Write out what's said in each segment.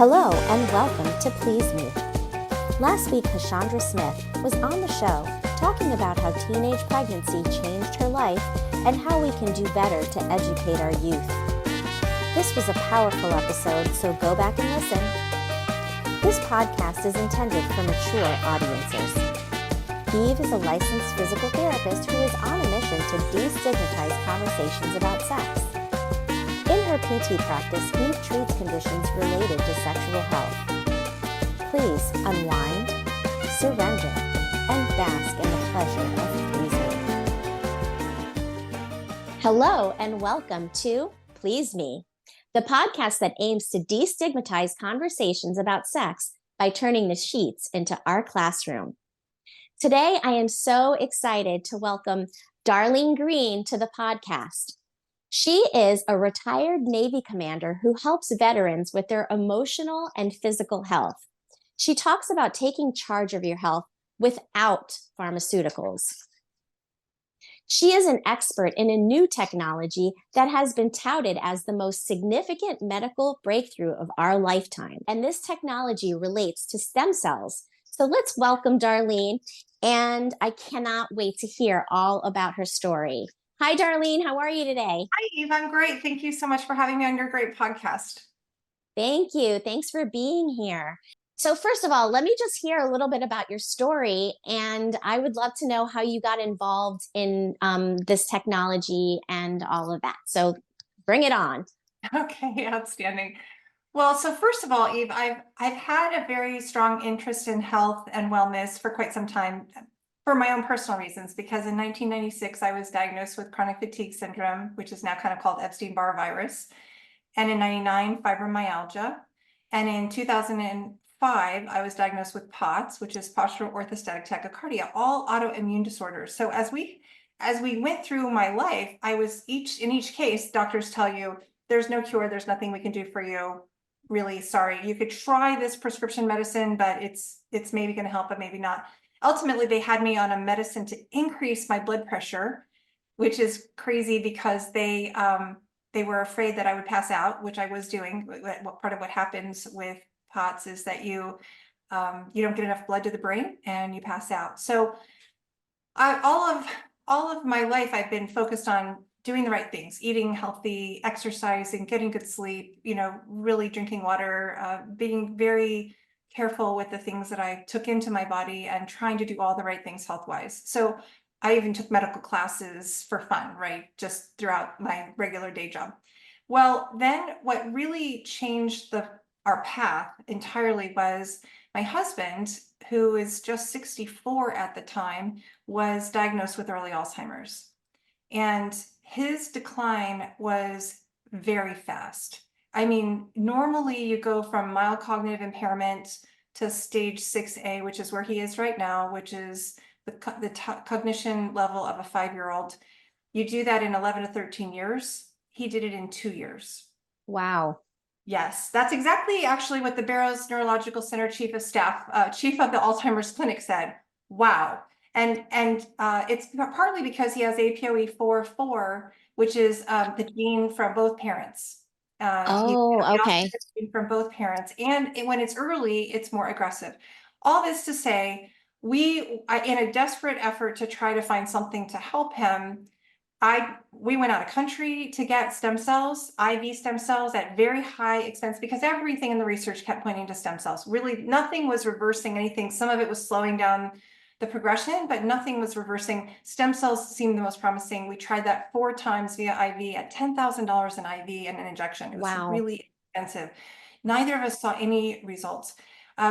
Hello and welcome to Please Me. Last week, Cassandra Smith was on the show talking about how teenage pregnancy changed her life and how we can do better to educate our youth. This was a powerful episode, so go back and listen. This podcast is intended for mature audiences. Eve is a licensed physical therapist who is on a mission to destigmatize conversations about sex. In her PT practice, Eve treats conditions related to sexual health. Please unwind, surrender, and bask in the pleasure of pleasing. Hello and welcome to Please Me, the podcast that aims to destigmatize conversations about sex by turning the sheets into our classroom. Today, I am so excited to welcome Darlene Greene to the podcast. She is a retired Navy commander who helps veterans with their emotional and physical health. She talks about taking charge of your health without pharmaceuticals. She is an expert in a new technology that has been touted as the most significant medical breakthrough of our lifetime. And this technology relates to stem cells. So let's welcome Darlene. And I cannot wait to hear all about her story. Hi, Darlene. How are you today? Hi, Eve. I'm great. Thank you so much for having me on your great podcast. Thank you. Thanks for being here. So first of all, let me just hear a little bit about your story. And I would love to know how you got involved in this technology and all of that. So bring it on. Okay, outstanding. Well, so first of all, Eve, I've had a very strong interest in health and wellness for quite some time for my own personal reasons, because in 1996, I was diagnosed with chronic fatigue syndrome, which is now kind of called Epstein-Barr virus. And in 99, fibromyalgia. And in 2005, I was diagnosed with POTS, which is postural orthostatic tachycardia, all autoimmune disorders. So as we went through my life, in each case, doctors tell you, there's no cure, there's nothing we can do for you. Really sorry. You could try this prescription medicine, but it's maybe going to help, but maybe not. Ultimately, they had me on a medicine to increase my blood pressure, which is crazy because they were afraid that I would pass out, which I was doing. Part of what happens with POTS is that you don't get enough blood to the brain and you pass out. So all of my life, I've been focused on doing the right things, eating healthy, exercising, getting good sleep, really drinking water, being very careful with the things that I took into my body and trying to do all the right things health-wise. So I even took medical classes for fun, right? Just throughout my regular day job. Well, then what really changed our path entirely was my husband, who is just 64 at the time, was diagnosed with early Alzheimer's. And his decline was very fast. I mean, normally you go from mild cognitive impairment to stage 6A, which is where he is right now, which is the cognition level of a 5-year-old. You do that in 11 to 13 years. He did it in 2 years. Wow. Yes, that's exactly actually what the Barrows Neurological Center chief of staff, chief of the Alzheimer's clinic said. Wow. And it's partly because he has APOE4/4, which is the gene from both parents. Okay. From both parents. And when it's early, it's more aggressive. All this to say, in a desperate effort to try to find something to help him, we went out of country to get stem cells, IV stem cells at very high expense, because everything in the research kept pointing to stem cells. Really, nothing was reversing anything. Some of it was slowing down the progression, but nothing was reversing. Stem cells seemed the most promising. We tried that 4 times via IV at $10,000 an IV and an injection. It was really expensive. Neither of us saw any results.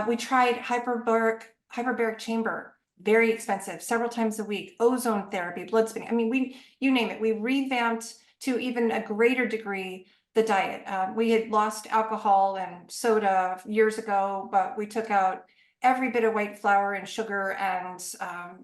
We tried hyperbaric chamber, very expensive, several times a week, ozone therapy, blood spinning. I mean, you name it. We revamped to even a greater degree the diet. We had lost alcohol and soda years ago, but we took out every bit of white flour and sugar and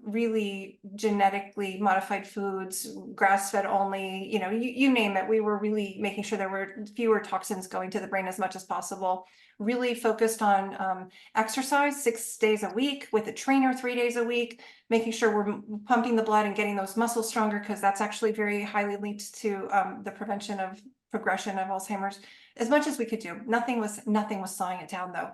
really genetically modified foods, grass-fed only, you name it. We were really making sure there were fewer toxins going to the brain as much as possible. Really focused on exercise 6 days a week with a trainer 3 days a week, making sure we're pumping the blood and getting those muscles stronger, because that's actually very highly linked to the prevention of progression of Alzheimer's. as much as we could do. Nothing was slowing it down though.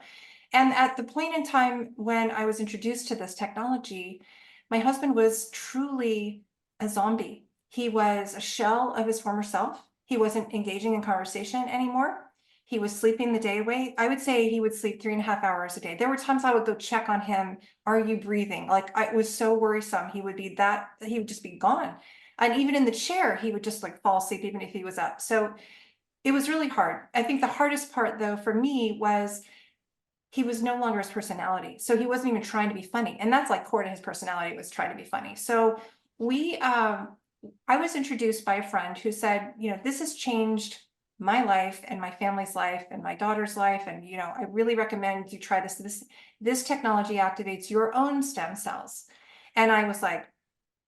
And at the point in time when I was introduced to this technology, my husband was truly a zombie. He was a shell of his former self. He wasn't engaging in conversation anymore. He was sleeping the day away. I would say he would sleep 3.5 hours a day. There were times I would go check on him. Are you breathing? Like, it was so worrisome. He would just be gone. And even in the chair, he would just like fall asleep, even if he was up. So it was really hard. I think the hardest part though, for me, was he was no longer his personality. So he wasn't even trying to be funny. And that's like core to his personality, was trying to be funny. So I was introduced by a friend who said, this has changed my life and my family's life and my daughter's life. And, I really recommend you try this. This technology activates your own stem cells. And I was like,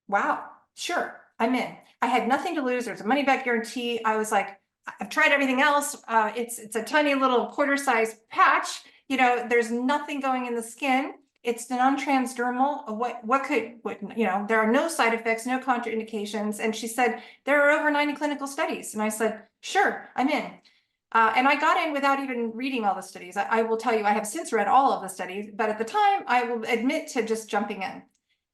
wow, sure, I'm in. I had nothing to lose. There's a money back guarantee. I was like, I've tried everything else. It's a tiny little quarter-size patch. There's nothing going in the skin. It's non-transdermal. There are no side effects, no contraindications. And she said, there are over 90 clinical studies. And I said, sure, I'm in. And I got in without even reading all the studies. I will tell you, I have since read all of the studies, but at the time, I will admit to just jumping in.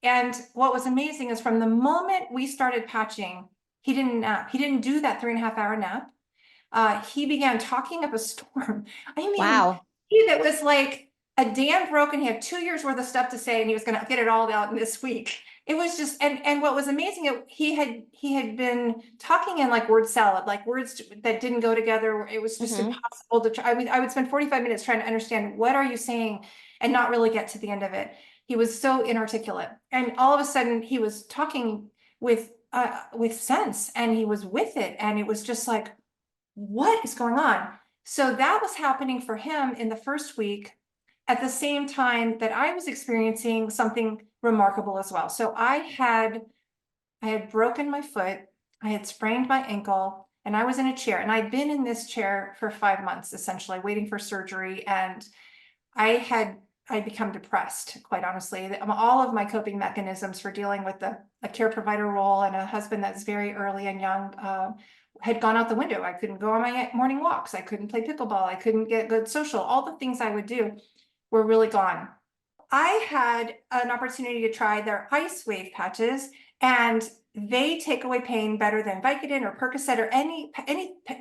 And what was amazing is from the moment we started patching, he didn't nap. He didn't do that 3.5 hour nap. He began talking up a storm. I mean, Wow. that was like a dam broke, and he had 2 years worth of stuff to say, and he was going to get it all out in this week. It was just, and what was amazing, he had been talking in like word salad, like words that didn't go together. It was just impossible to try. I mean, I would spend 45 minutes trying to understand, what are you saying, and not really get to the end of it. He was so inarticulate, and all of a sudden he was talking with sense, and he was with it, and it was just like, what is going on? So that was happening for him in the first week, at the same time that I was experiencing something remarkable as well. So I had broken my foot, I had sprained my ankle, and I was in a chair, and I'd been in this chair for 5 months, essentially waiting for surgery. And I'd become depressed, quite honestly. All of my coping mechanisms for dealing with a care provider role and a husband that's very early and young had gone out the window. I couldn't go on my morning walks. I couldn't play pickleball. I couldn't get good social. All the things I would do were really gone. I had an opportunity to try their ice wave patches, and they take away pain better than Vicodin or Percocet or any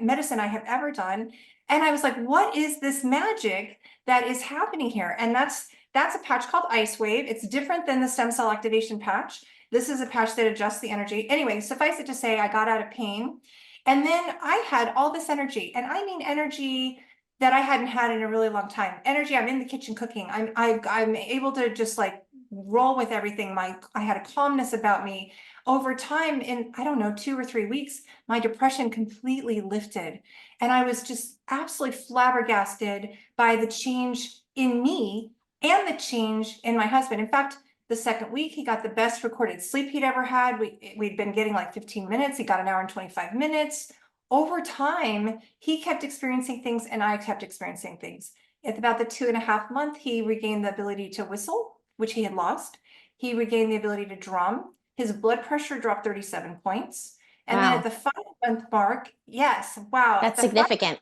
medicine I have ever done. And I was like, what is this magic that is happening here? And that's a patch called Ice Wave. It's different than the stem cell activation patch. This is a patch that adjusts the energy. Anyway, suffice it to say, I got out of pain. And then I had all this energy, and I mean energy that I hadn't had in a really long time. Energy, I'm in the kitchen cooking. I'm able to just like roll with everything. I had a calmness about me. Over time, in, I don't know, 2 or 3 weeks, my depression completely lifted. And I was just absolutely flabbergasted by the change in me and the change in my husband. In fact, the second week, he got the best recorded sleep he'd ever had. We'd been getting like 15 minutes. He got an hour and 25 minutes. Over time, he kept experiencing things, and I kept experiencing things. At about the 2.5 month, he regained the ability to whistle, which he had lost. He regained the ability to drum. His blood pressure dropped 37 points. And then at the 5-month mark, yes, wow. That's significant.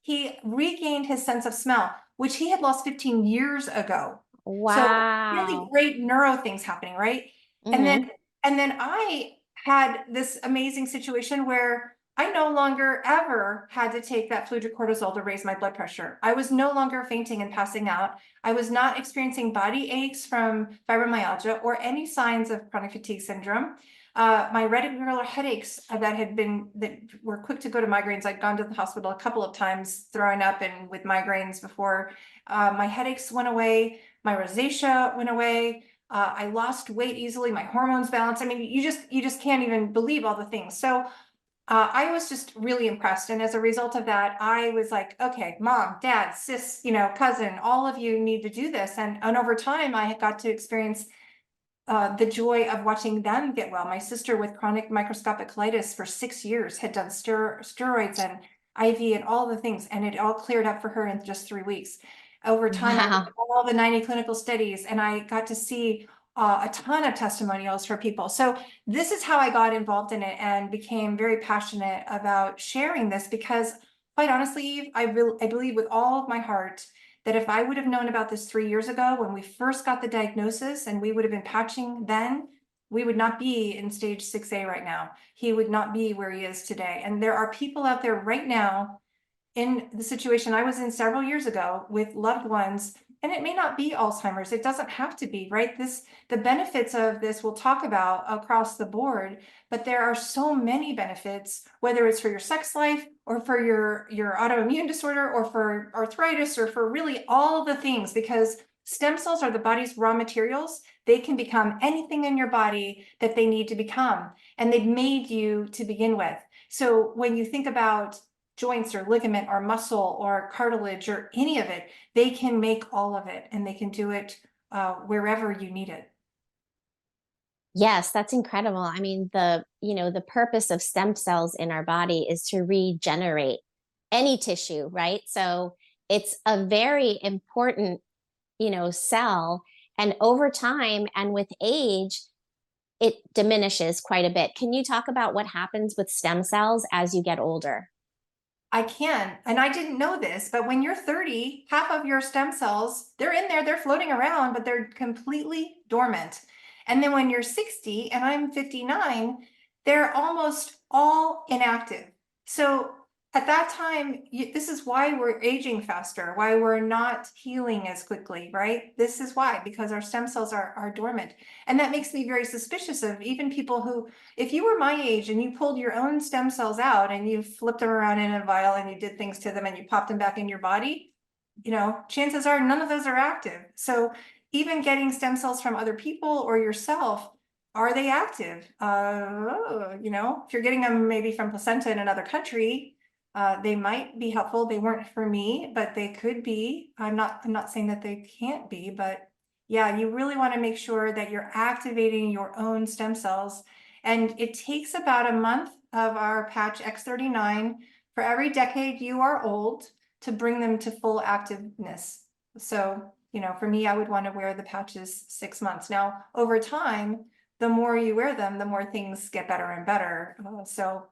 He regained his sense of smell, which he had lost 15 years ago. Wow. So really great neuro things happening, right? And then I had this amazing situation where I no longer ever had to take that fludrocortisol to raise my blood pressure. I was no longer fainting and passing out. I was not experiencing body aches from fibromyalgia or any signs of chronic fatigue syndrome. My regular headaches that were quick to go to migraines. I'd gone to the hospital a couple of times throwing up and with migraines before. My headaches went away. My rosacea went away. I lost weight easily. My hormones balanced. I mean, you just can't even believe all the things. So I was just really impressed. And as a result of that, I was like, okay, mom, dad, sis, cousin, all of you need to do this. And over time, I got to experience the joy of watching them get well. My sister with chronic microscopic colitis for 6 years had done steroids and IV and all the things, and it all cleared up for her in just 3 weeks. Over time, I did all the 90 clinical studies, and I got to see a ton of testimonials for people. So this is how I got involved in it and became very passionate about sharing this, because quite honestly, Eve, I believe with all of my heart that if I would have known about this 3 years ago when we first got the diagnosis and we would have been patching then, we would not be in stage 6A right now. He would not be where he is today. And there are people out there right now in the situation I was in several years ago with loved ones, and it may not be Alzheimer's. It doesn't have to be, right? The benefits of this we'll talk about across the board, but there are so many benefits, whether it's for your sex life or for your autoimmune disorder or for arthritis or for really all the things, because stem cells are the body's raw materials. They can become anything in your body that they need to become, and they've made you to begin with. So when you think about joints or ligament or muscle or cartilage or any of it, they can make all of it, and they can do it wherever you need it. Yes, that's incredible. I mean, the purpose of stem cells in our body is to regenerate any tissue, right? So it's a very important, cell. And over time and with age, it diminishes quite a bit. Can you talk about what happens with stem cells as you get older? I can, and I didn't know this, but when you're 30, half of your stem cells, they're in there, they're floating around, but they're completely dormant. And then when you're 60, and I'm 59, they're almost all inactive. So at that time, this is why we're aging faster, why we're not healing as quickly, right? This is why, because our stem cells are dormant. And that makes me very suspicious of even people who, if you were my age and you pulled your own stem cells out and you flipped them around in a vial and you did things to them and you popped them back in your body, chances are none of those are active. So even getting stem cells from other people or yourself, are they active? If you're getting them maybe from placenta in another country, they might be helpful. They weren't for me, but they could be. I'm not saying that they can't be, but yeah, you really want to make sure that you're activating your own stem cells. And it takes about a month of our patch X39 for every decade you are old to bring them to full activeness. So, for me, I would want to wear the patches 6 months. Now, over time, the more you wear them, the more things get better and better. So,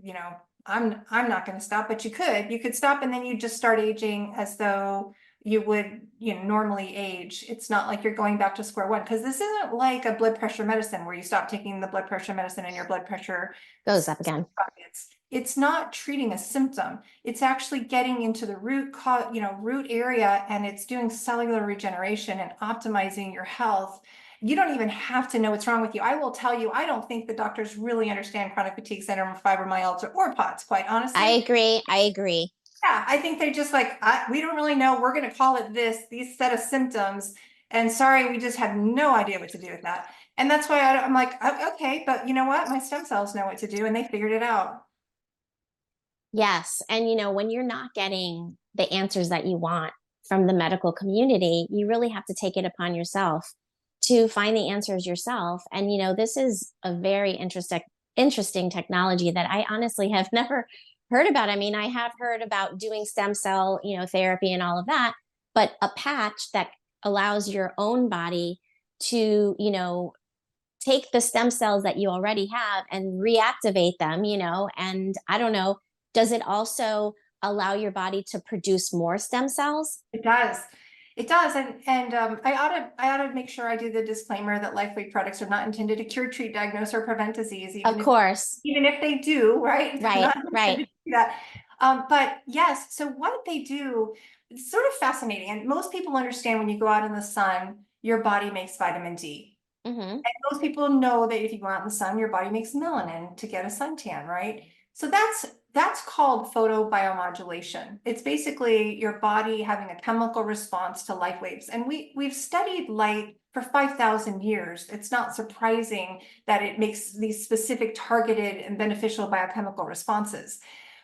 you know, I'm not going to stop, but you could stop, and then you just start aging as though you would, normally age. It's not like you're going back to square one, because this isn't like a blood pressure medicine where you stop taking the blood pressure medicine and your blood pressure Goes up again. skyrockets. It's not treating a symptom. It's actually getting into the root area, and it's doing cellular regeneration and optimizing your health. You don't even have to know what's wrong with you. I will tell you, I don't think the doctors really understand chronic fatigue syndrome, fibromyalgia, or POTS, quite I honestly. agree. I agree. Yeah, I think they're just like, we don't really know. We're going to call it these set of symptoms. And sorry, we just have no idea what to do with that. And that's why I'm like, okay, but you know what? My stem cells know what to do, and they figured it out. Yes. And when you're not getting the answers that you want from the medical community, you really have to take it upon yourself to find the answers yourself. And this is a very interesting technology that I honestly have never heard about. I mean, I have heard about doing stem cell, therapy and all of that, but a patch that allows your own body to, take the stem cells that you already have and reactivate them, and I don't know, does it also allow your body to produce more stem cells? It does. It does. And I ought to make sure I do the disclaimer that LifeWave products are not intended to cure, treat, diagnose, or prevent disease, Of course. even if they do, right? They're Right, not right. intended to do that. But yes, so what they do, it's sort of fascinating. And most people understand when you go out in the sun, your body makes vitamin D. Hmm. Most people know that if you go out in the sun, your body makes melanin to get a suntan, right? So that's called photobiomodulation. It's basically your body having a chemical response to light waves. And we've studied light for 5,000 years. It's not surprising that it makes these specific targeted and beneficial biochemical responses.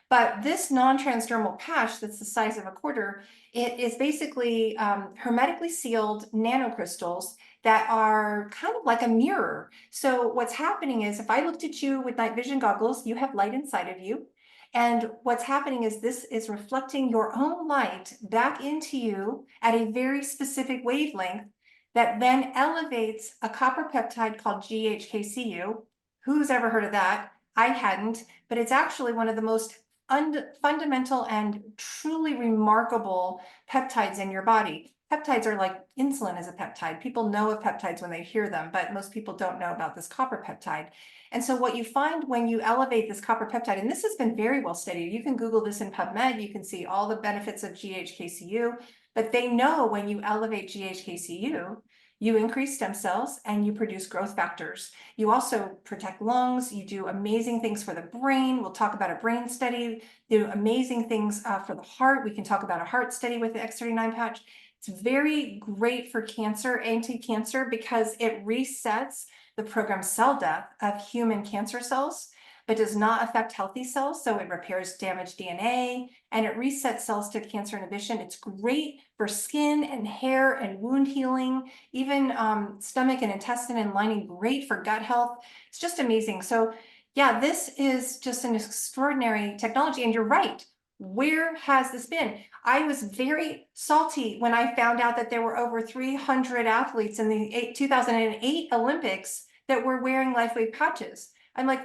But this non-transdermal patch that's the size of a quarter, it is basically hermetically sealed nanocrystals that are kind of like a mirror. So what's happening is if I looked at you with night vision goggles, you have light inside of you. And what's happening is this is reflecting your own light back into you at a very specific wavelength that then elevates a copper peptide called GHKCU. Who's ever heard of that? I hadn't, but it's actually one of the most fundamental and truly remarkable peptides in your body. Peptides are like insulin is a peptide. People know of peptides when they hear them, but most people don't know about this copper peptide. And so what you find when you elevate this copper peptide, and this has been very well studied, you can Google this in PubMed, you can see all the benefits of GHKCU, but they know when you elevate GHKCU, you increase stem cells and you produce growth factors. You also protect lungs. You do amazing things for the brain. We'll talk about a brain study. Do amazing things for the heart. We can talk about a heart study with the X39 patch. It's very great for cancer, anti-cancer, because it resets the programmed cell death of human cancer cells, but does not affect healthy cells. So it repairs damaged DNA and it resets cells to cancer inhibition. It's great for skin and hair and wound healing, even stomach and intestine and lining, great for gut health. It's just amazing. So yeah, this is just an extraordinary technology. And you're right. Where has this been? I was very salty when I found out that there were over 300 athletes in the 2008 Olympics that were wearing LifeWave patches. I'm like,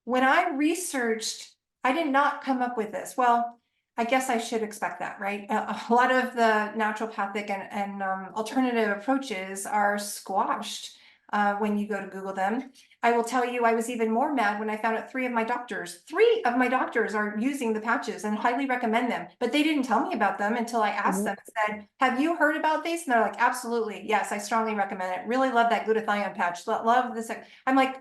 when I researched, I did not come up with this. Well, I guess I should expect that, right? A lot of the naturopathic and alternative approaches are squashed when you go to Google them. I will tell you, I was even more mad when I found out three of my doctors are using the patches and highly recommend them, but they didn't tell me about them until I asked them and said, have you heard about these? And they're like, absolutely. Yes, I strongly recommend it. Really love that glutathione patch. Love this. I'm like,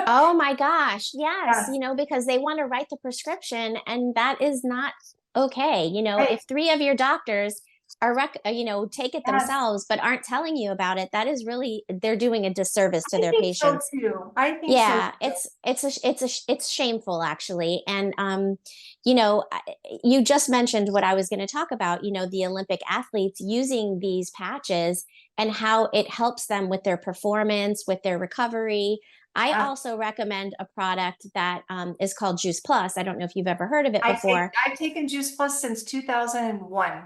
Oh my gosh. Yes. yes, Because they want to write the prescription and that is not okay. right, If three of your doctors are, take it yes. themselves, but aren't telling you about it, that is really, they're doing a disservice to I their think so patients. too. I think so Yeah, too. it's shameful actually. And you know, you just mentioned what I was going to talk about, the Olympic athletes using these patches and how it helps them with their performance, with their recovery. I Yeah. also recommend a product that is called Juice Plus. I don't know if you've ever heard of it before. I've taken Juice Plus since 2001.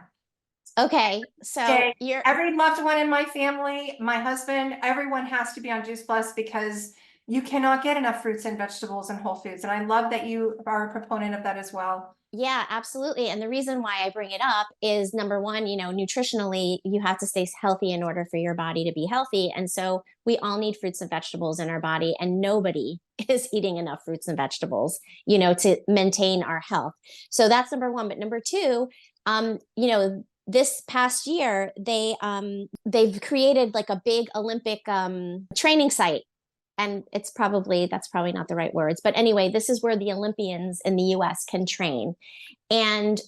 Okay, so Okay, you're every loved one in my family, my husband, everyone has to be on Juice Plus because you cannot get enough fruits and vegetables and whole foods. And I love that you are a proponent of that as well. Yeah, absolutely. And the reason why I bring it up is number one, nutritionally, you have to stay healthy in order for your body to be healthy. And so we all need fruits and vegetables in our body, and nobody is eating enough fruits and vegetables, to maintain our health. So that's number one. But number two, this past year they've created like a big Olympic training site, and that's probably not the right words, but anyway, this is where the Olympians in the US can train. And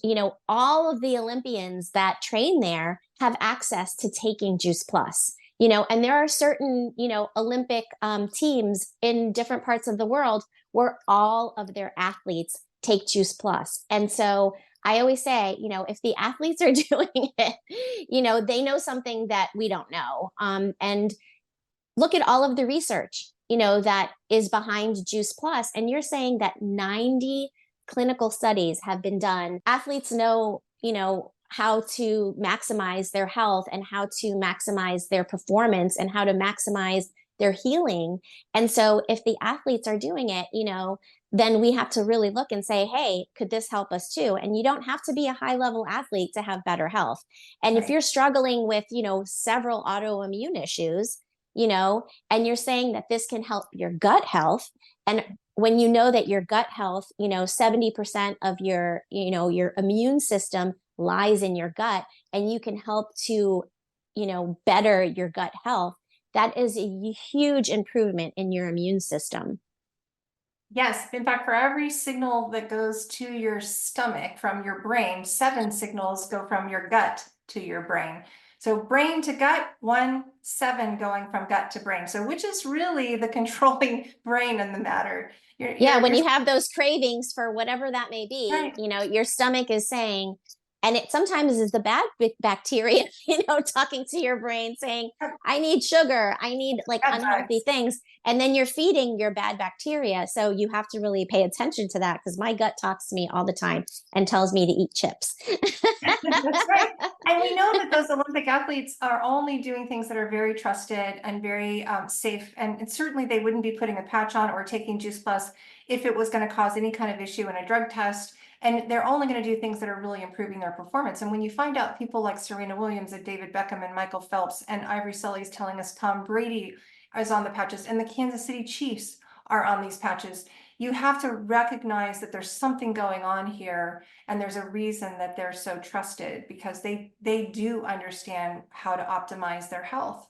all of the Olympians that train there have access to taking Juice Plus. And there are certain Olympic teams in different parts of the world where all of their athletes take Juice Plus. And so I always say, if the athletes are doing it, they know something that we don't know. And look at all of the research, that is behind Juice Plus. And you're saying that 90 clinical studies have been done. Athletes know, how to maximize their health and how to maximize their performance and how to maximize their healing. And so if the athletes are doing it, then we have to really look and say, hey, could this help us too? And you don't have to be a high level athlete to have better health. And if Right. you're struggling with, several autoimmune issues, and you're saying that this can help your gut health. And when you know that your gut health, 70% of your immune system lies in your gut, and you can help to, better your gut health, that is a huge improvement in your immune system. Yes, in fact, for every signal that goes to your stomach from your brain, 7 signals go from your gut to your brain. So brain to gut, 1, 7 going from gut to brain. So which is really the controlling brain in the matter? Yeah, when you have those cravings for whatever that may be, Right. your stomach is saying, And it sometimes is the bad bacteria, talking to your brain saying, I need sugar, I need like That unhealthy does. things. And then you're feeding your bad bacteria. So you have to really pay attention to that, because my gut talks to me all the time and tells me to eat chips. That's right. And we know that those Olympic athletes are only doing things that are very trusted and very safe. And certainly they wouldn't be putting a patch on or taking Juice Plus if it was going to cause any kind of issue in a drug test. And they're only going to do things that are really improving their performance. And when you find out people like Serena Williams and David Beckham and Michael Phelps and Ivory Sully's telling us Tom Brady is on the patches and the Kansas City Chiefs are on these patches, you have to recognize that there's something going on here. And there's a reason that they're so trusted, because they do understand how to optimize their health.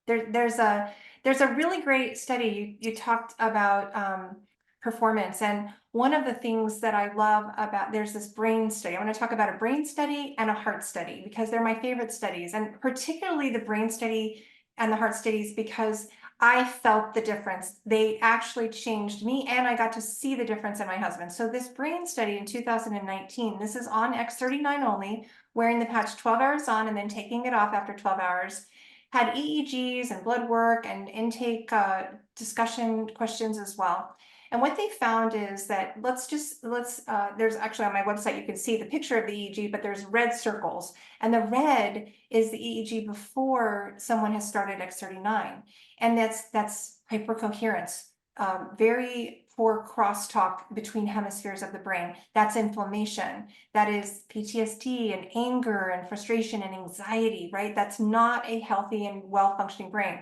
There's a really great study. You talked about performance, and one of the things that I love about, there's this brain study. I want to talk about a brain study and a heart study because they're my favorite studies, and particularly the brain study and the heart studies because I felt the difference. They actually changed me, and I got to see the difference in my husband. So this brain study in 2019, this is on X39 only, wearing the patch 12 hours on and then taking it off after 12 hours, had EEGs and blood work and intake discussion questions as well. And what they found is that there's actually on my website, you can see the picture of the EEG, but there's red circles. And the red is the EEG before someone has started X39. And that's hypercoherence, very poor crosstalk between hemispheres of the brain. That's inflammation. That is PTSD and anger and frustration and anxiety, right? That's not a healthy and well-functioning brain.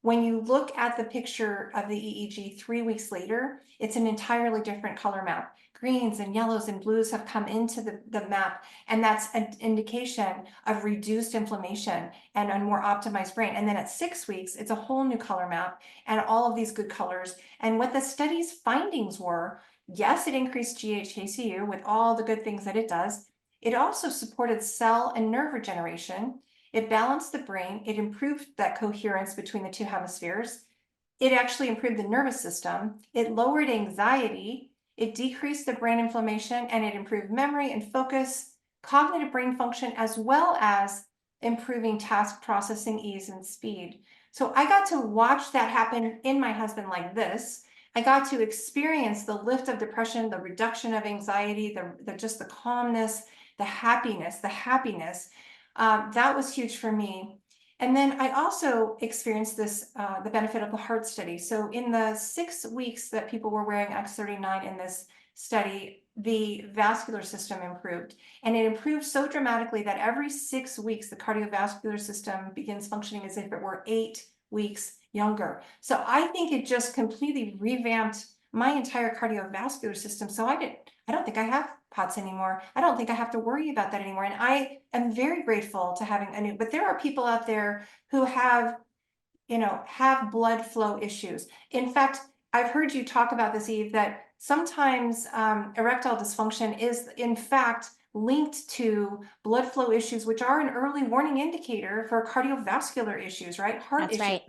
When you look at the picture of the EEG 3 weeks later, it's an entirely different color map. Greens and yellows and blues have come into the map, and that's an indication of reduced inflammation and a more optimized brain. And then at 6 weeks, it's a whole new color map and all of these good colors. And what the study's findings were, yes, it increased GHKCU with all the good things that it does. It also supported cell and nerve regeneration. It balanced the brain. It improved that coherence between the two hemispheres. It actually improved the nervous system. It lowered anxiety. It decreased the brain inflammation, and it improved memory and focus, cognitive brain function, as well as improving task processing ease and speed. So I got to watch that happen in my husband like this. I got to experience the lift of depression, the reduction of anxiety, just the calmness, the happiness. That was huge for me. And then I also experienced the benefit of the heart study. So in the 6 weeks that people were wearing X39 in this study, the vascular system improved. And it improved so dramatically that every 6 weeks, the cardiovascular system begins functioning as if it were 8 weeks younger. So I think it just completely revamped my entire cardiovascular system. So I don't think I have POTS anymore. I don't think I have to worry about that anymore. And I am very grateful to having a new, but there are people out there who have blood flow issues. In fact, I've heard you talk about this, Eve, that sometimes erectile dysfunction is in fact linked to blood flow issues, which are an early warning indicator for cardiovascular issues, right? Heart That's issues. right.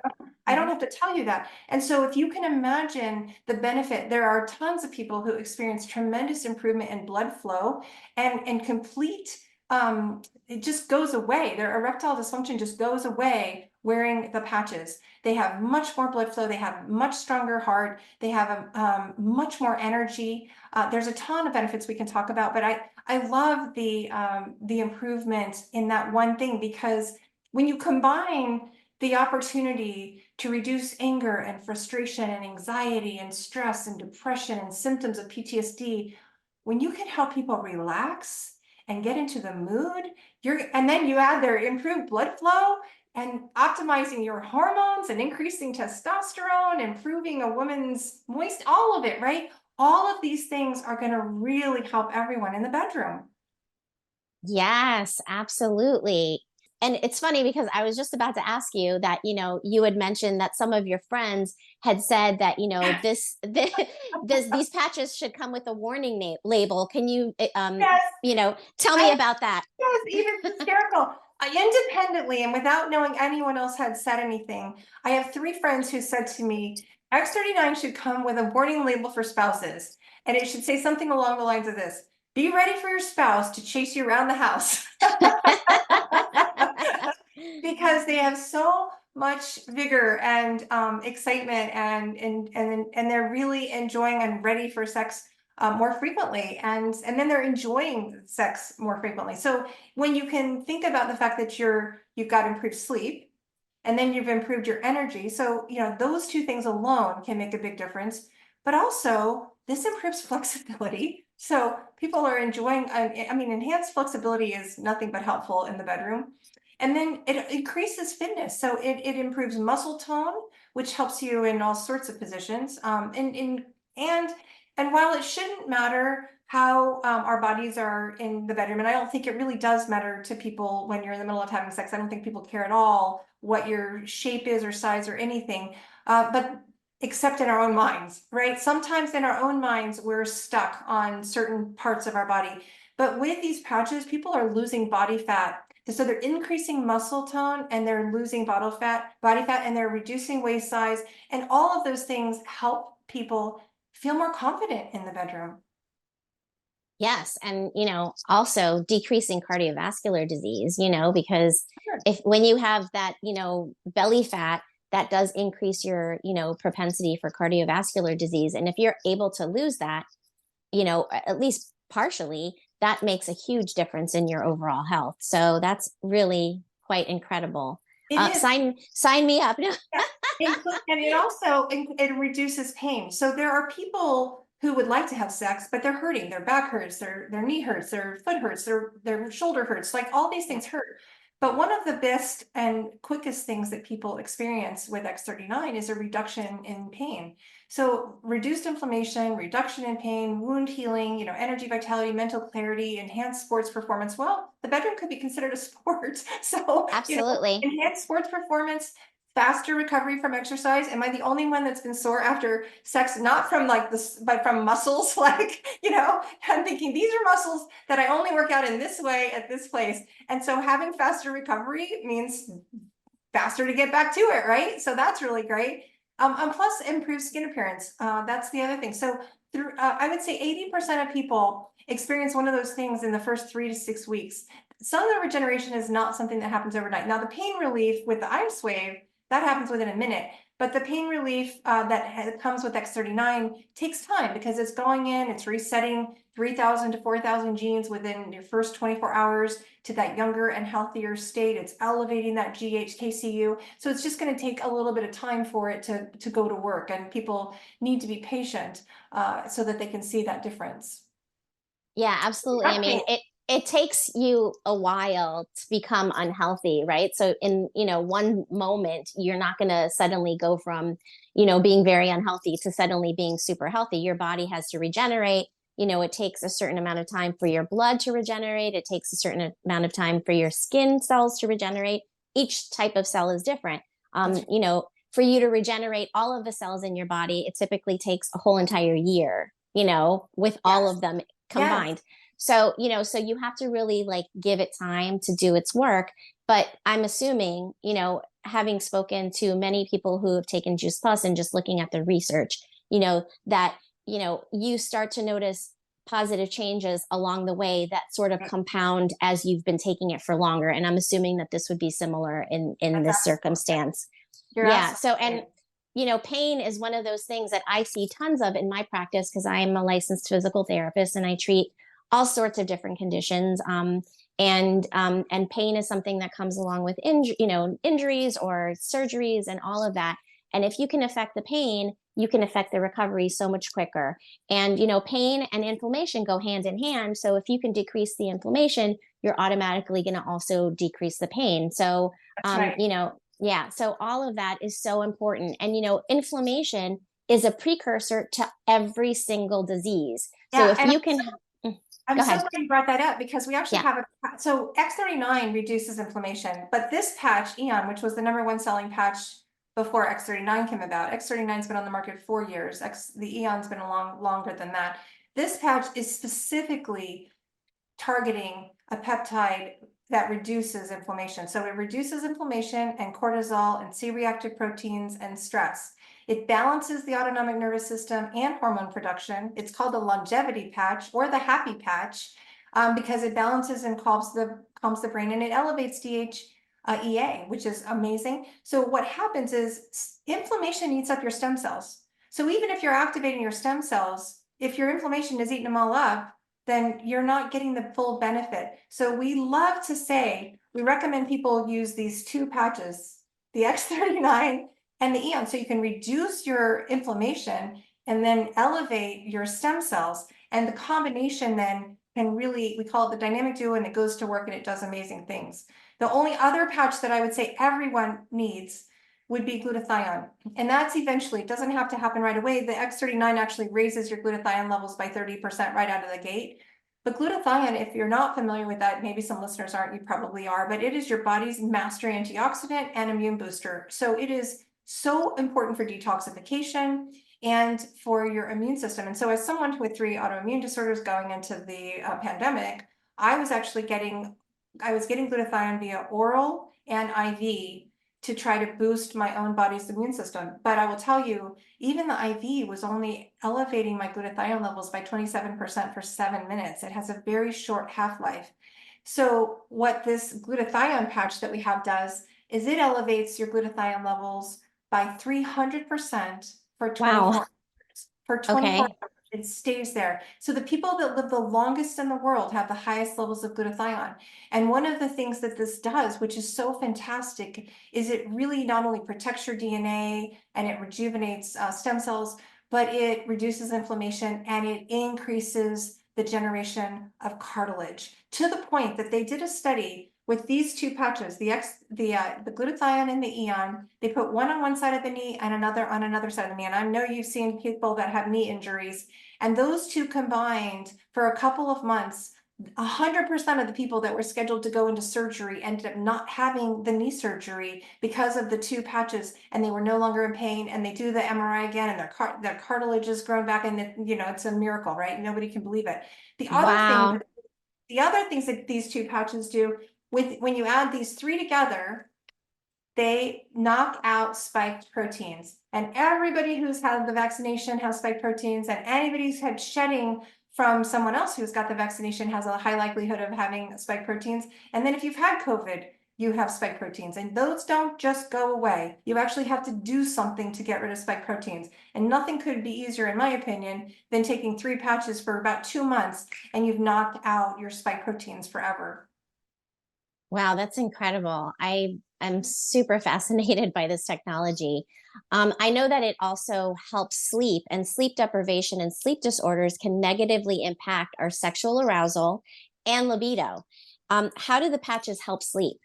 I don't have to tell you that. And so if you can imagine the benefit, there are tons of people who experience tremendous improvement in blood flow and complete, it just goes away. Their erectile dysfunction just goes away wearing the patches. They have much more blood flow. They have much stronger heart. They have much more energy. There's a ton of benefits we can talk about, but I love the improvement in that one thing, because when you combine the opportunity to reduce anger and frustration and anxiety and stress and depression and symptoms of PTSD, when you can help people relax and get into the mood, and then you add their improved blood flow and optimizing your hormones and increasing testosterone, improving a woman's moist, all of it, right? All of these things are going to really help everyone in the bedroom. Yes, absolutely. And it's funny because I was just about to ask you that, you had mentioned that some of your friends had said that, these patches should come with a warning label. Can you, Yes, tell me I about that? was even hysterical. Independently and without knowing anyone else had said anything, I have 3 friends who said to me, X39 should come with a warning label for spouses. And it should say something along the lines of this: be ready for your spouse to chase you around the house because they have so much vigor and excitement and they're really enjoying and ready for sex more frequently and then they're enjoying sex more frequently. So when you can think about the fact that you've got improved sleep and then you've improved your energy, so those two things alone can make a big difference. But also this improves flexibility, so people are enjoying, I mean, enhanced flexibility is nothing but helpful in the bedroom. And then it increases fitness. So it improves muscle tone, which helps you in all sorts of positions. And while it shouldn't matter how our bodies are in the bedroom, and I don't think it really does matter to people when you're in the middle of having sex. I don't think people care at all what your shape is or size or anything, but except in our own minds, right? Sometimes in our own minds, we're stuck on certain parts of our body. But with these pouches, people are losing body fat. So they're increasing muscle tone and they're losing body fat, and they're reducing waist size. And all of those things help people feel more confident in the bedroom. Yes. And, also decreasing cardiovascular disease, because Sure. when you have that, belly fat, that does increase your, propensity for cardiovascular disease. And if you're able to lose that, at least partially, that makes a huge difference in your overall health. So that's really quite incredible. It is. Sign me up. Yeah. And it also it reduces pain. So there are people who would like to have sex, but they're hurting. Their back hurts, their knee hurts, their foot hurts, their shoulder hurts. Like all these things hurt. But one of the best and quickest things that people experience with X39 is a reduction in pain. So reduced inflammation, reduction in pain, wound healing, energy, vitality, mental clarity, enhanced sports performance. Well, the bedroom could be considered a sport. So, Absolutely. enhanced sports performance, faster recovery from exercise. Am I the only one that's been sore after sex? Not from like this, but from muscles. Like, I'm thinking these are muscles that I only work out in this way at this place. And so having faster recovery means faster to get back to it, right? So that's really great. And plus improved skin appearance. That's the other thing. So I would say 80% of people experience one of those things in the first 3 to 6 weeks. Cellular regeneration is not something that happens overnight. Now, the pain relief with the ice wave, that happens within a minute. But the pain relief that comes with X39 takes time because it's going in, it's resetting 3,000 to 4,000 genes within your first 24 hours to that younger and healthier state. It's elevating that GHKCU. So it's just going to take a little bit of time for it to go to work. And people need to be patient so that they can see that difference. Yeah, absolutely. I mean, it takes you a while to become unhealthy, right? So in, one moment, you're not going to suddenly go from, being very unhealthy to suddenly being super healthy. Your body has to regenerate. It takes a certain amount of time for your blood to regenerate. It takes a certain amount of time for your skin cells to regenerate. Each type of cell is different. For you to regenerate all of the cells in your body, it typically takes a whole entire year, with all of them combined. Yes. So, so you have to really like give it time to do its work. But I'm assuming, having spoken to many people who have taken Juice Plus and just looking at the research, that, you start to notice positive changes along the way that sort of compound as you've been taking it for longer. And I'm assuming that this would be similar in this circumstance. Yeah. So, and pain is one of those things that I see tons of in my practice because I am a licensed physical therapist and I treat all sorts of different conditions. And pain is something that comes along with injuries or surgeries and all of that. And if you can affect the pain, you can affect the recovery so much quicker. And pain and inflammation go hand in hand. So if you can decrease the inflammation, you're automatically going to also decrease the pain. So That's right. yeah, so all of that is so important. And inflammation is a precursor to every single disease. So Yeah. if And you can I'm go so ahead. glad you brought that up because we actually Yeah. have so X39 reduces inflammation, but this patch, Eon, which was the #1 selling patch before X39 came about, X39's been on the market 4 years. The Eon's been longer than that. This patch is specifically targeting a peptide that reduces inflammation. So it reduces inflammation and cortisol and C-reactive proteins and stress. It balances the autonomic nervous system and hormone production. It's called the longevity patch or the happy patch, because it balances and calms the brain, and it elevates DHEA, which is amazing. So what happens is inflammation eats up your stem cells. So even if you're activating your stem cells, if your inflammation is eating them all up, then you're not getting the full benefit. So we love to say, we recommend people use these two patches, the X39 and the Eon, so you can reduce your inflammation and then elevate your stem cells. And the combination then can really, we call it the dynamic duo, and it goes to work and it does amazing things. The only other patch that I would say everyone needs would be glutathione. And that's eventually, it doesn't have to happen right away. The X39 actually raises your glutathione levels by 30% right out of the gate. But glutathione, if you're not familiar with that, maybe some listeners aren't, you probably are, but it is your body's master antioxidant and immune booster. So it is so important for detoxification and for your immune system. And so as someone with 3 autoimmune disorders going into the pandemic, I was getting glutathione via oral and IV to try to boost my own body's immune system. But I will tell you, even the IV was only elevating my glutathione levels by 27% for 7 minutes. It has a very short half-life. So what this glutathione patch that we have does is it elevates your glutathione levels by 300% for 24 Wow. hours. For 24 Okay. hours, it stays there. So the people that live the longest in the world have the highest levels of glutathione. And one of the things that this does, which is so fantastic, is it really not only protects your DNA and it rejuvenates stem cells, but it reduces inflammation and it increases the generation of cartilage, to the point that they did a study with these two patches, the glutathione and the Eon. They put one on one side of the knee and another on another side of the knee. And I know you've seen people that have knee injuries, and those two combined for a couple of months, 100% of the people that were scheduled to go into surgery ended up not having the knee surgery because of the two patches, and they were no longer in pain. And they do the MRI again, and their cartilage has grown back, and it's a miracle, right? Nobody can believe it. Wow. The other things that these two patches do, when you add these 3 together, they knock out spiked proteins. And everybody who's had the vaccination has spiked proteins, and anybody who's had shedding from someone else who's got the vaccination has a high likelihood of having spike proteins. And then if you've had COVID, you have spike proteins, and those don't just go away. You actually have to do something to get rid of spike proteins. And nothing could be easier, in my opinion, than taking 3 patches for about 2 months, and you've knocked out your spike proteins forever. Wow, that's incredible. I am super fascinated by this technology. I know that it also helps sleep, and sleep deprivation and sleep disorders can negatively impact our sexual arousal and libido. How do the patches help sleep?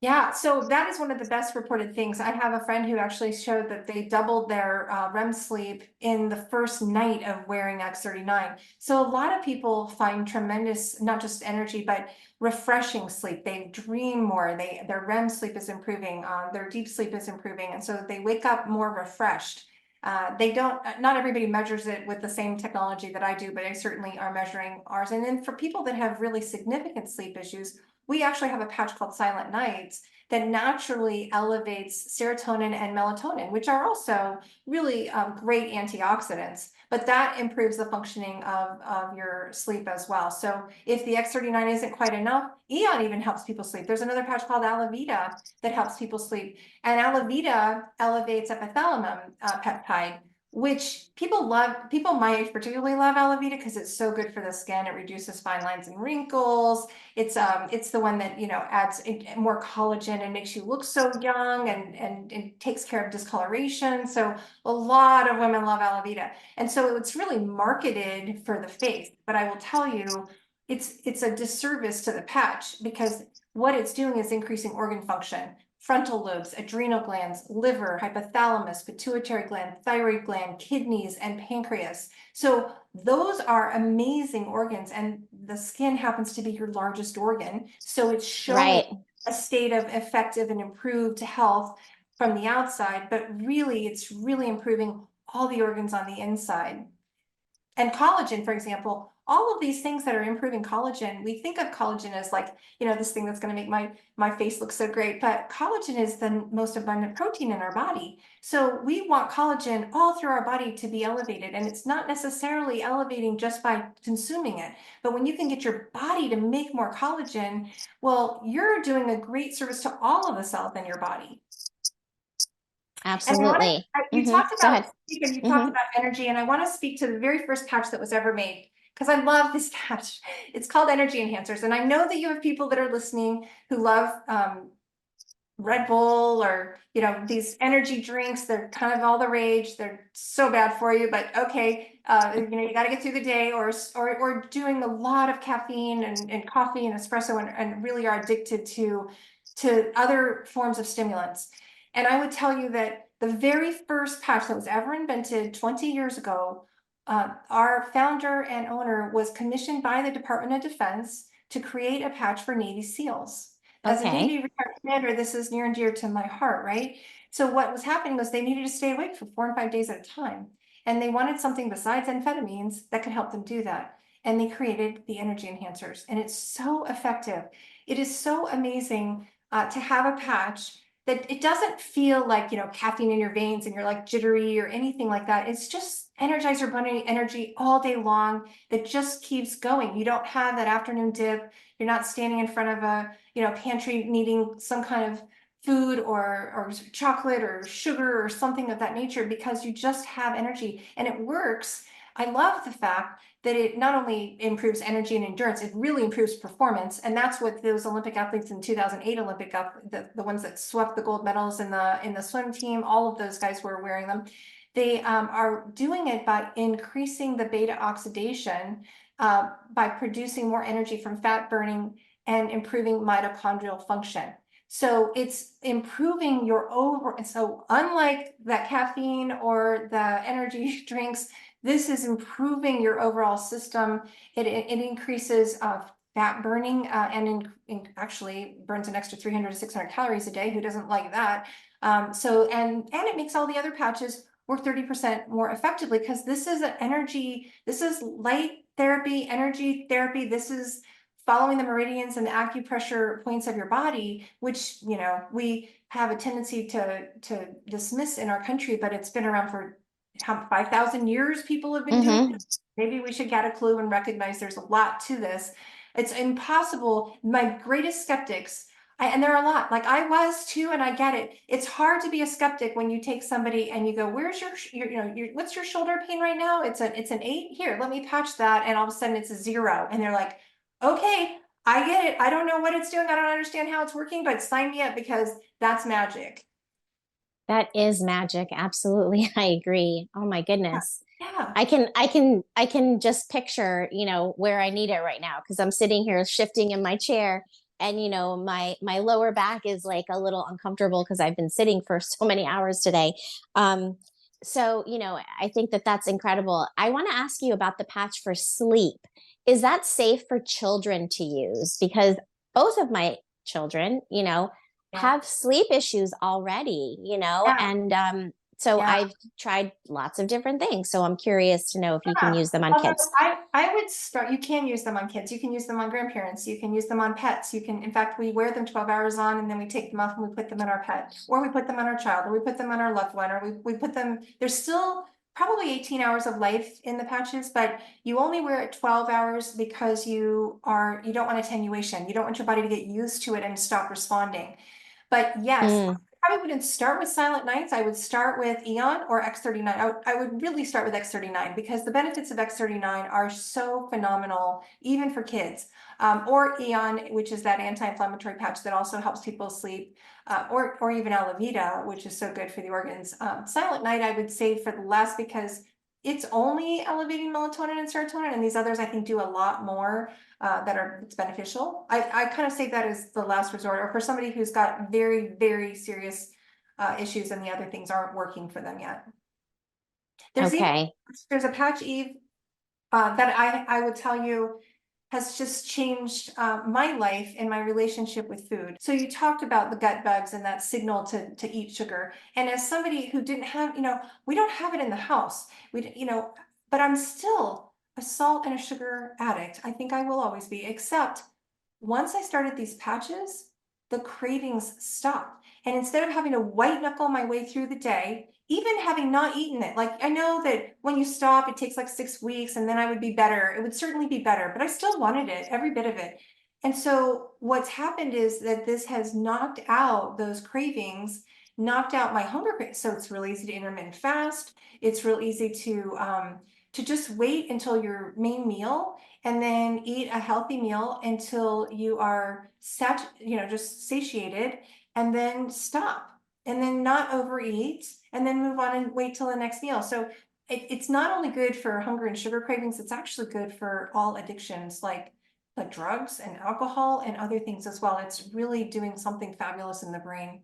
Yeah, so that is one of the best reported things. I have a friend who actually showed that they doubled their REM sleep in the first night of wearing X39. So a lot of people find tremendous, not just energy, but refreshing sleep. They dream more. Their REM sleep is improving. Their deep sleep is improving, and so they wake up more refreshed. They don't. Not everybody measures it with the same technology that I do, but I certainly are measuring ours. And then for people that have really significant sleep issues, we actually have a patch called Silent Nights that naturally elevates serotonin and melatonin, which are also really great antioxidants. But that improves the functioning of your sleep as well. So if the X39 isn't quite enough, Eon even helps people sleep. There's another patch called Alavita that helps people sleep. And Alavita elevates epithalamium peptide, which people love. People my age particularly love Alavita because it's so good for the skin. It reduces fine lines and wrinkles. It's the one that adds more collagen and makes you look so young, and it takes care of discoloration. So a lot of women love Alavita, and so it's really marketed for the face. But I will tell you, it's a disservice to the patch, because what it's doing is increasing organ function. Frontal lobes, adrenal glands, liver, hypothalamus, pituitary gland, thyroid gland, kidneys, and pancreas. So those are amazing organs, and the skin happens to be your largest organ. So it's showing Right. a state of effective and improved health from the outside, but really, it's really improving all the organs on the inside. And collagen, for example, all of these things that are improving collagen, we think of collagen as like, this thing that's going to make my face look so great, but collagen is the most abundant protein in our body. So we want collagen all through our body to be elevated, and it's not necessarily elevating just by consuming it. But when you can get your body to make more collagen, well, you're doing a great service to all of the cells in your body. And Absolutely. you talked Go about ahead. you talked Hmm. about energy, and I want to speak to the very first patch that was ever made because I love this patch. It's called Energy Enhancers, and I know that you have people that are listening who love Red Bull or these energy drinks. They're kind of all the rage. They're so bad for you, but okay, you got to get through the day, or doing a lot of caffeine and coffee and espresso, and really are addicted to other forms of stimulants. And I would tell you that the very first patch that was ever invented 20 years ago, our founder and owner was commissioned by the Department of Defense to create a patch for Navy SEALs. As a Okay. Navy retired commander, this is near and dear to my heart, right? So what was happening was they needed to stay awake for 4 and 5 days at a time. And they wanted something besides amphetamines that could help them do that. And they created the energy enhancers. And it's so effective. It is so amazing to have a patch that it doesn't feel like, caffeine in your veins and you're like jittery or anything like that. It's just Energizer Bunny energy all day long that just keeps going. You don't have that afternoon dip. You're not standing in front of a pantry needing some kind of food or chocolate or sugar or something of that nature, because you just have energy and it works. I love the fact that it not only improves energy and endurance, it really improves performance. And that's what those Olympic athletes in 2008 the ones that swept the gold medals in the swim team, all of those guys were wearing them. They are doing it by increasing the beta oxidation, by producing more energy from fat burning and improving mitochondrial function. So it's improving your over. So unlike that caffeine or the energy drinks, this is improving your overall system. It increases fat burning, and actually burns an extra 300 to 600 calories a day. Who doesn't like that? And it makes all the other patches work 30% more effectively, because this is this is light therapy, energy therapy. This is following the meridians and the acupressure points of your body, which we have a tendency to dismiss in our country, but it's been around for 5,000 years. People have been doing Hmm. this. Maybe we should get a clue and recognize there's a lot to this. It's impossible. My greatest skeptics, and there are a lot, like I was too, and I get it. It's hard to be a skeptic when you take somebody and you go, "Where's what's your shoulder pain right now?" It's an 8. Here, let me patch that, and all of a sudden it's a 0, and they're like, "Okay, I get it. I don't know what it's doing. I don't understand how it's working, but sign me up because that's magic." That is magic. Absolutely. I agree. Oh my Yeah, goodness. yeah, I can just picture, where I need it right now, because I'm sitting here shifting in my chair, and my lower back is like a little uncomfortable because I've been sitting for so many hours today. Um so, I think that that's incredible. I want to ask you about the patch for sleep. Is that safe for children to use? Because both of my children, yeah, have sleep issues already, yeah, and so yeah. I've tried lots of different things. So I'm curious to know if you can Yeah. use them on Although kids. I would start, you can use them on kids, you can use them on grandparents, you can use them on pets, in fact, we wear them 12 hours on and then we take them off and we put them in our pet, or we put them on our child, or we put them on our loved one, or we put them, there's still probably 18 hours of life in the patches, but you only wear it 12 hours because you don't want attenuation. You don't want your body to get used to it and stop responding. But yes, Mm, I probably wouldn't start with Silent Nights. I would start with Eon or X39. I would really start with X39 because the benefits of X39 are so phenomenal, even for kids. Or Eon, which is that anti-inflammatory patch that also helps people sleep, or even Alavida, which is so good for the organs. Silent Night, I would say for the last, because it's only elevating melatonin and serotonin, and these others I think do a lot more it's beneficial. I kind of say that as the last resort, or for somebody who's got very, very serious issues and the other things aren't working for them yet. okay. There's a patch, Eve, that I would tell you has just changed my life and my relationship with food. So you talked about the gut bugs and that signal to eat sugar. And as somebody who didn't have, we don't have it in the house. But I'm still a salt and a sugar addict. I think I will always be, except once I started these patches, the cravings stopped. And instead of having to white knuckle my way through the day, even having not eaten it, like I know that when you stop, it takes like 6 weeks and then I would be better. It would certainly be better, but I still wanted it, every bit of it. And so what's happened is that this has knocked out those cravings, knocked out my hunger. So it's real easy to intermittent fast. It's real easy to just wait until your main meal and then eat a healthy meal until you are just satiated, and then stop, and then not overeat, and then move on and wait till the next meal. So it's not only good for hunger and sugar cravings, it's actually good for all addictions like drugs and alcohol and other things as well. It's really doing something fabulous in the brain.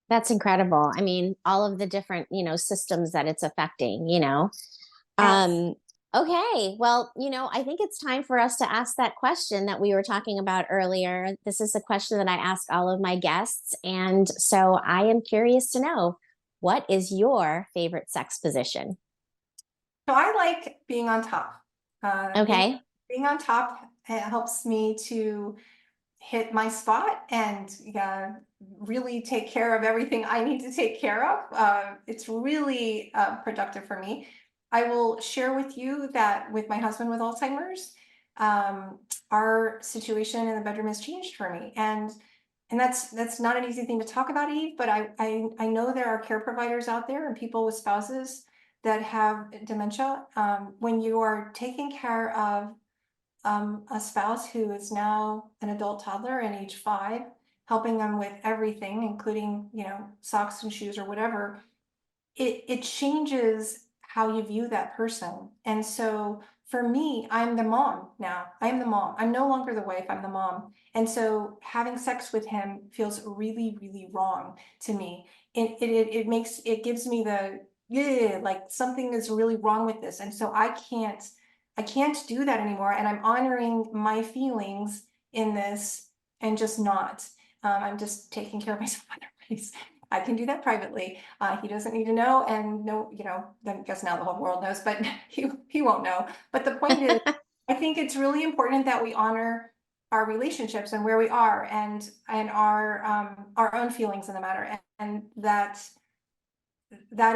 That's incredible. I mean, all of the different, systems that it's affecting, Yes. Um, okay. Well, I think it's time for us to ask that question that we were talking about earlier. This is a question that I ask all of my guests. And so I am curious to know, what is your favorite sex position? So I like being on top. Uh, being Okay. being on top, it helps me to hit my spot and really take care of everything I need to take care of. It's really productive for me. I will share with you that with my husband with Alzheimer's, um, our situation in the bedroom has changed for me, and that's not an easy thing to talk about, Eve. But I know there are care providers out there and people with spouses that have dementia. When you are taking care of a spouse who is now an adult toddler at age 5, helping them with everything, including, socks and shoes or whatever, it changes how you view that person. And so for me, I'm the mom now. I am the mom. I'm no longer the wife, I'm the mom. And so having sex with him feels really, really wrong to me. It gives me the, yeah, like something is really wrong with this. And so I can't do that anymore. And I'm honoring my feelings in this and just not. I'm just taking care of myself otherwise. I can do that privately. He doesn't need to know, and no, then I guess now the whole world knows, but he won't know. But the point is, I think it's really important that we honor our relationships and where we are, and our own feelings in the matter, and that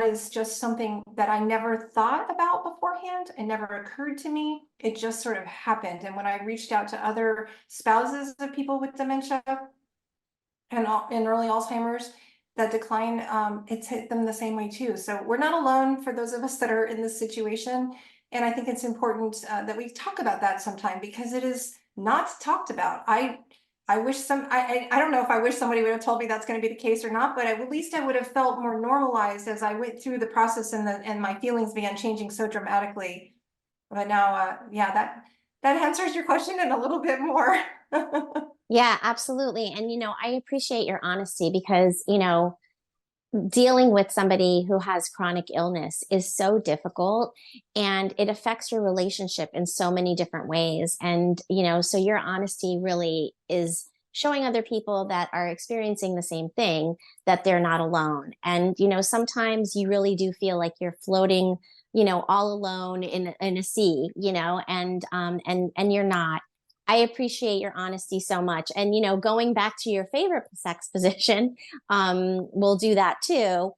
is just something that I never thought about beforehand. It never occurred to me. It just sort of happened. And when I reached out to other spouses of people with dementia and early Alzheimer's, that decline, it's hit them the same way too. So we're not alone for those of us that are in this situation. And I think it's important that we talk about that sometime, because it is not talked about. I wish I don't know if I wish somebody would have told me that's going to be the case or not, but at least I would have felt more normalized as I went through the process, and my feelings began changing so dramatically. But now, yeah, that answers your question and a little bit more. Yeah, absolutely. And, I appreciate your honesty because, dealing with somebody who has chronic illness is so difficult, and it affects your relationship in so many different ways. And, so your honesty really is showing other people that are experiencing the same thing that they're not alone. And, sometimes you really do feel like you're floating, all alone in a sea, and you're not. I appreciate your honesty so much. And, going back to your favorite sex position, we'll do that too.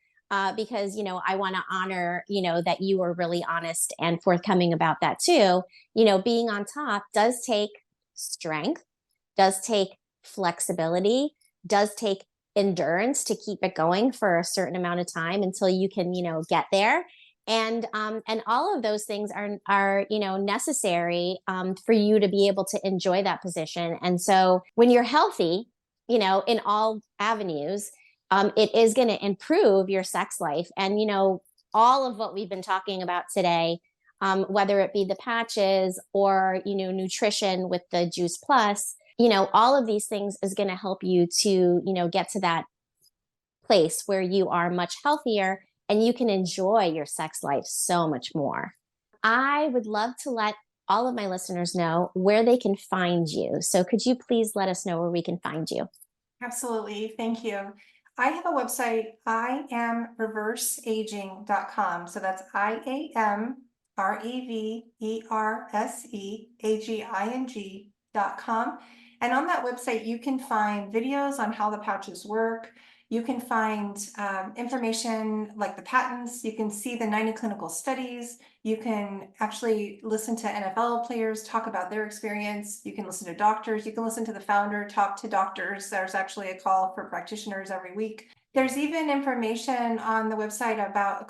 Because, I want to honor, that you were really honest and forthcoming about that too. Being on top does take strength, does take flexibility, does take endurance to keep it going for a certain amount of time until you can, get there. And all of those things are necessary for you to be able to enjoy that position. And so when you're healthy, in all avenues, it is going to improve your sex life. And all of what we've been talking about today, whether it be the patches or nutrition with the Juice Plus, all of these things is going to help you to get to that place where you are much healthier and you can enjoy your sex life so much more. I would love to let all of my listeners know where they can find you. So could you please let us know where we can find you? Absolutely. Thank you. I have a website, iamreverseaging.com. So that's IAM reverseaging.com. And on that website, you can find videos on how the pouches work. You can find information like the patents. You can see the 90 clinical studies. You can actually listen to NFL players talk about their experience. You can listen to doctors. You can listen to the founder talk to doctors. There's actually a call for practitioners every week. There's even information on the website about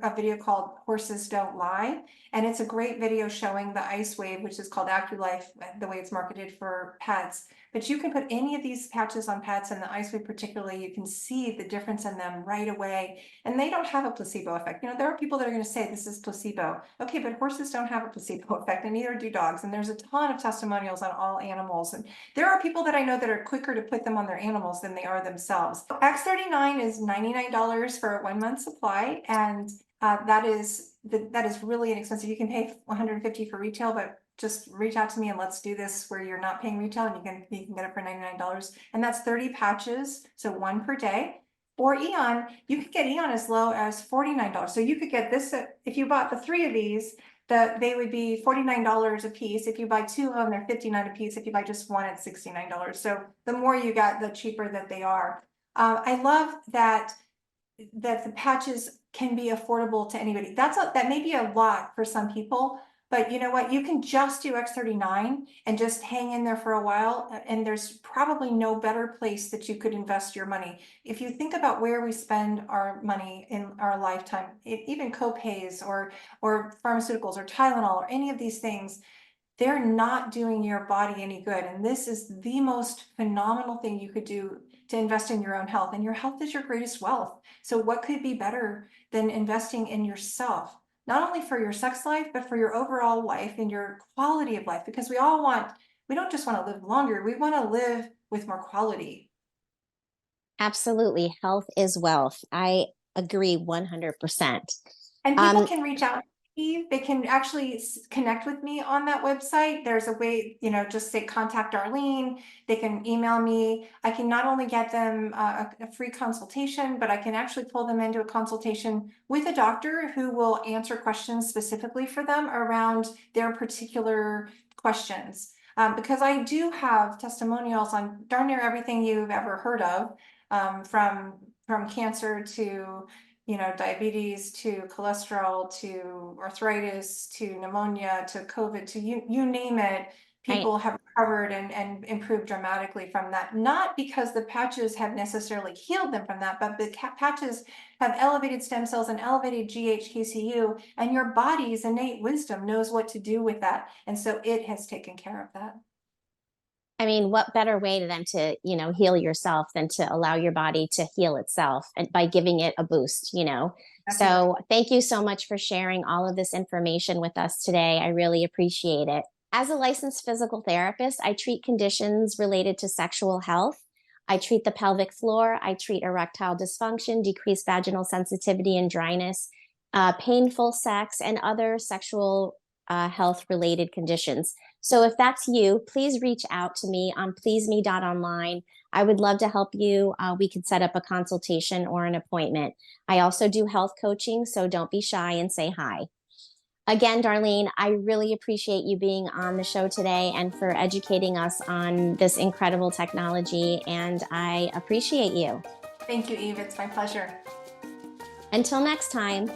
a video called Horses Don't Lie. And it's a great video showing the ice wave, which is called AccuLife, the way it's marketed for pets. But you can put any of these patches on pets, and the ice wave particularly, you can see the difference in them right away. And they don't have a placebo effect. You know, there are people that are going to say this is placebo. Okay, but horses don't have a placebo effect, and neither do dogs. And there's a ton of testimonials on all animals. And there are people that I know that are quicker to put them on their animals than they are themselves. X39 is $99 for a 1 month supply, and that is really inexpensive. You can pay $150 for retail, but just reach out to me and let's do this where you're not paying retail, and you can get it for $99. And that's 30 patches, so 1 per day. Or Eon, you could get Eon as low as $49. So you could get this if you bought the 3 of these, they would be $49 a piece. If you buy 2 of them, they're $59 a piece. If you buy just 1, it's $69. So the more you got, the cheaper that they are. I love that the patches can be affordable to anybody. That may be a lot for some people, but you know what? You can just do X39 and just hang in there for a while. And there's probably no better place that you could invest your money. If you think about where we spend our money in our lifetime, even co-pays or pharmaceuticals or Tylenol or any of these things, they're not doing your body any good. And this is the most phenomenal thing you could do to invest in your own health. And your health is your greatest wealth. So what could be better than investing in yourself? Not only for your sex life, but for your overall life and your quality of life. Because we don't just want to live longer, we want to live with more quality. Absolutely. Health is wealth. I agree 100%. And people can reach out. They can actually connect with me on that website. There's a way, just say contact Darlene. They can email me. I can not only get them a free consultation, but I can actually pull them into a consultation with a doctor who will answer questions specifically for them around their particular questions. Because I do have testimonials on darn near everything you've ever heard of, from cancer to diabetes to cholesterol to arthritis to pneumonia to COVID to you name it. People have recovered and improved dramatically from that. Not because the patches have necessarily healed them from that, but the patches have elevated stem cells and elevated GHKCU, and your body's innate wisdom knows what to do with that. And so it has taken care of that. I mean, what better way than to, heal yourself than to allow your body to heal itself and by giving it a boost, So thank you so much for sharing all of this information with us today. I really appreciate it. As a licensed physical therapist, I treat conditions related to sexual health. I treat the pelvic floor. I treat erectile dysfunction, decreased vaginal sensitivity and dryness, painful sex, and other sexual health related conditions. So if that's you, please reach out to me on pleaseme.online. I would love to help you. We could set up a consultation or an appointment. I also do health coaching, so don't be shy and say hi. Again, Darlene, I really appreciate you being on the show today and for educating us on this incredible technology, and I appreciate you. Thank you, Eve. It's my pleasure. Until next time.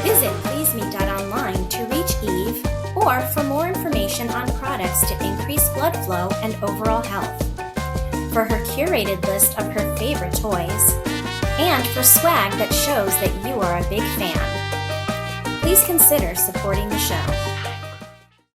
Visit pleaseme.online to reach Eve or for more information on products to increase blood flow and overall health, for her curated list of her favorite toys, and for swag that shows that you are a big fan. Please consider supporting the show.